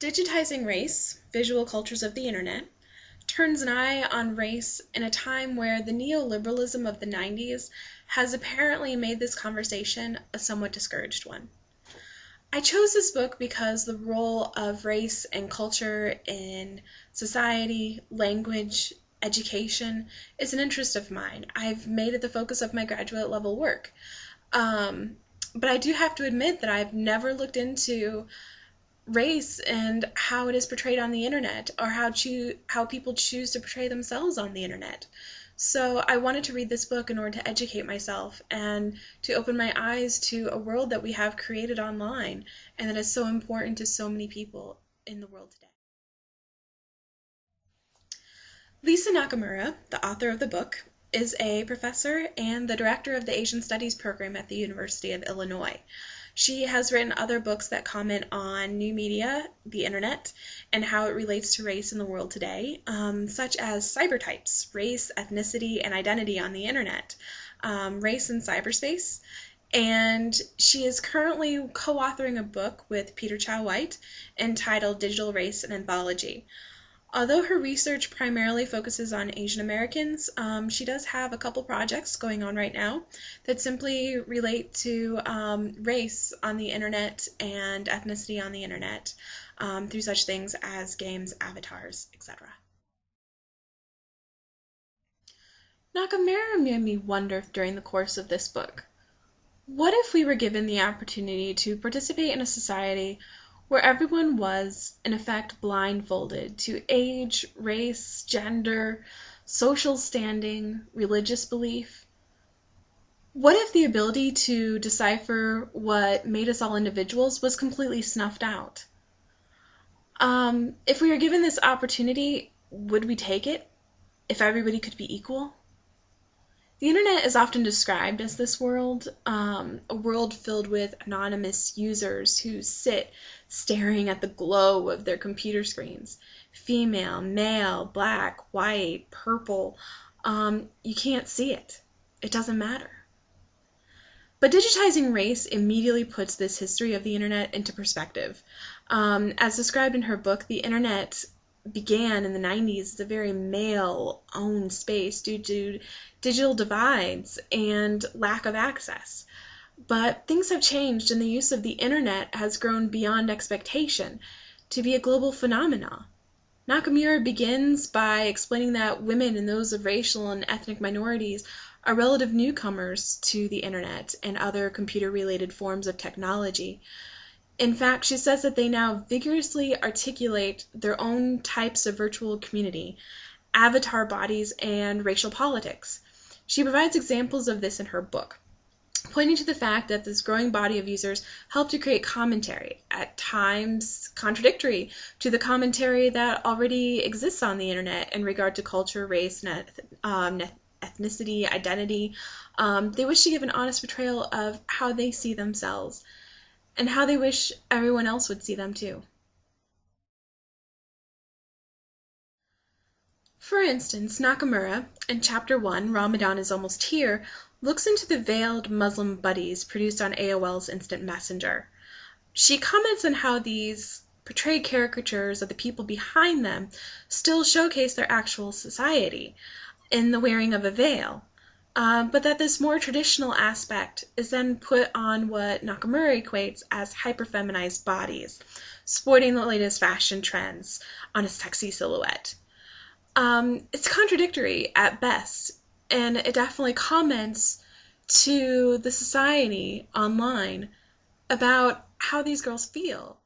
Digitizing Race, Visual Cultures of the Internet, turns an eye on race in a time where the neoliberalism of the 90s has apparently made this conversation a somewhat discouraged one. I chose this book because the role of race and culture in society, language, education is an interest of mine. I've made it the focus of my graduate level work. But I do have to admit that I've never looked into race and how it is portrayed on the internet, or how people choose to portray themselves on the internet. So I wanted to read this book in order to educate myself and to open my eyes to a world that we have created online and that is so important to so many people in the world today. Lisa Nakamura, the author of the book, is a professor and the director of the Asian Studies program at the University of Illinois. She has written other books that comment on new media, the internet, and how it relates to race in the world today, such as Cybertypes, Race, Ethnicity, and Identity on the Internet, Race in Cyberspace, and she is currently co-authoring a book with Peter Chow White entitled Digital Race and Anthology. Although her research primarily focuses on Asian Americans, she does have a couple projects going on right now that simply relate to race on the internet and ethnicity on the internet through such things as games, avatars, etc. Nakamura made me wonder during the course of this book, what if we were given the opportunity to participate in a society where everyone was, in effect, blindfolded to age, race, gender, social standing, religious belief? What if the ability to decipher what made us all individuals was completely snuffed out? If we were given this opportunity, would we take it? If everybody could be equal? The internet is often described as this world, a world filled with anonymous users who sit staring at the glow of their computer screens. Female, male, black, white, purple. You can't see it. It doesn't matter. But Digitizing Race immediately puts this history of the internet into perspective. As described in her book, the internet began in the 90s as a very male-owned space due to digital divides and lack of access. But things have changed, and the use of the internet has grown beyond expectation to be a global phenomenon. Nakamura begins by explaining that women and those of racial and ethnic minorities are relative newcomers to the internet and other computer-related forms of technology. In fact, she says that they now vigorously articulate their own types of virtual community, avatar bodies, and racial politics. She provides examples of this in her book, pointing to the fact that this growing body of users help to create commentary, at times contradictory to the commentary that already exists on the internet in regard to culture, race, and ethnicity, identity. They wish to give an honest portrayal of how they see themselves and how they wish everyone else would see them too. For instance, Nakamura, in Chapter 1, Ramadan is Almost Here, looks into the veiled Muslim buddies produced on AOL's Instant Messenger. She comments on how these portrayed caricatures of the people behind them still showcase their actual society in the wearing of a veil, but that this more traditional aspect is then put on what Nakamura equates as hyper-feminized bodies, sporting the latest fashion trends on a sexy silhouette. It's contradictory at best, and it definitely comments to the society online about how these girls feel.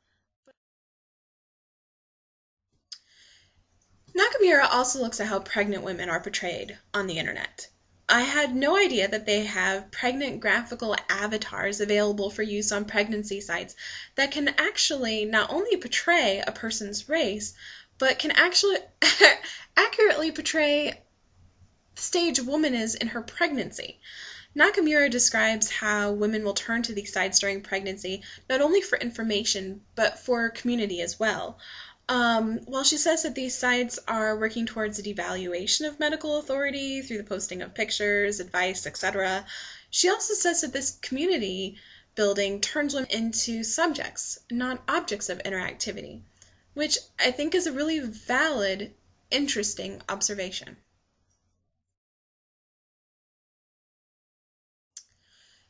Nakamura also looks at how pregnant women are portrayed on the internet. I had no idea that they have pregnant graphical avatars available for use on pregnancy sites that can actually not only portray a person's race, but can actually accurately portray the stage a woman is in her pregnancy. Nakamura describes how women will turn to these sites during pregnancy not only for information, but for community as well. While she says that these sites are working towards a devaluation of medical authority through the posting of pictures, advice, etc., she also says that this community building turns women into subjects, not objects of interactivity. which I think is a really valid, interesting observation.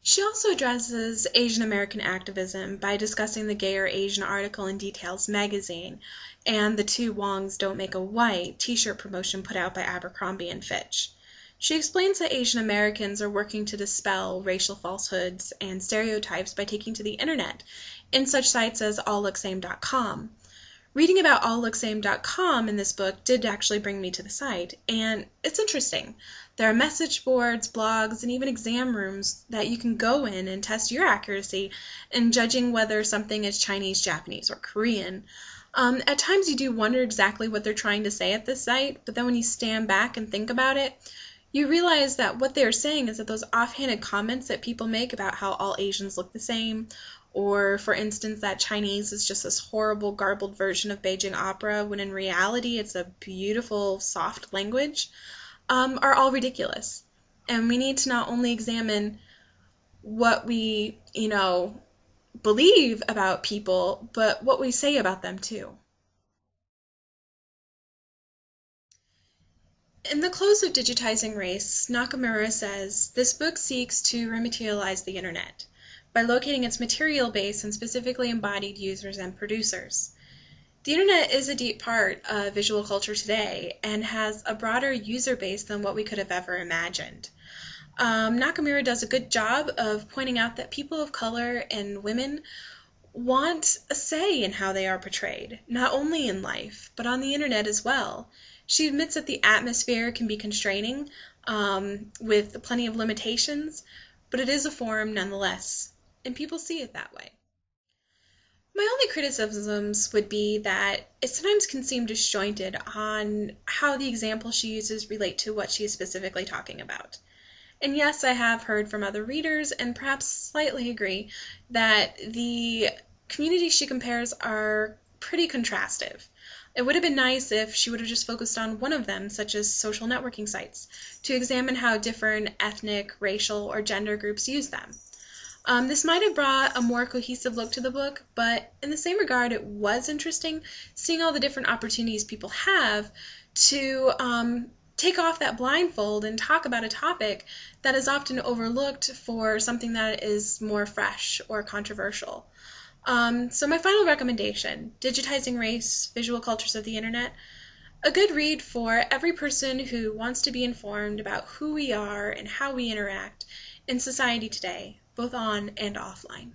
She also addresses Asian American activism by discussing the Gay or Asian article in Details magazine and the Two Wongs Don't Make a White t-shirt promotion put out by Abercrombie and Fitch. She explains that Asian Americans are working to dispel racial falsehoods and stereotypes by taking to the internet in such sites as allooksame.com. Reading about alllooksame.com in this book did actually bring me to the site, and it's interesting. There are message boards, blogs, and even exam rooms that you can go in and test your accuracy in judging whether something is Chinese, Japanese, or Korean. At times you do wonder exactly what they're trying to say at this site, but then when you stand back and think about it, you realize that what they're saying is that those offhanded comments that people make about how all Asians look the same, or, for instance, that Chinese is just this horrible, garbled version of Beijing opera, when in reality it's a beautiful, soft language, are all ridiculous. And we need to not only examine what we, believe about people, but what we say about them too. In the close of Digitizing Race, Nakamura says, "This book seeks to rematerialize the internet by locating its material base and specifically embodied users and producers. The internet is a deep part of visual culture today and has a broader user base than what we could have ever imagined." Nakamura does a good job of pointing out that people of color and women want a say in how they are portrayed, not only in life, but on the internet as well. She admits that the atmosphere can be constraining, with plenty of limitations, but it is a forum nonetheless, and people see it that way. My only criticisms would be that it sometimes can seem disjointed on how the examples she uses relate to what she is specifically talking about. And yes, I have heard from other readers, and perhaps slightly agree, that the communities she compares are pretty contrastive. It would have been nice if she would have just focused on one of them, such as social networking sites, to examine how different ethnic, racial, or gender groups use them. This might have brought a more cohesive look to the book, but in the same regard, it was interesting seeing all the different opportunities people have to take off that blindfold and talk about a topic that is often overlooked for something that is more fresh or controversial. So my final recommendation, Digitizing Race, Visual Cultures of the Internet, a good read for every person who wants to be informed about who we are and how we interact in society today, both on and offline.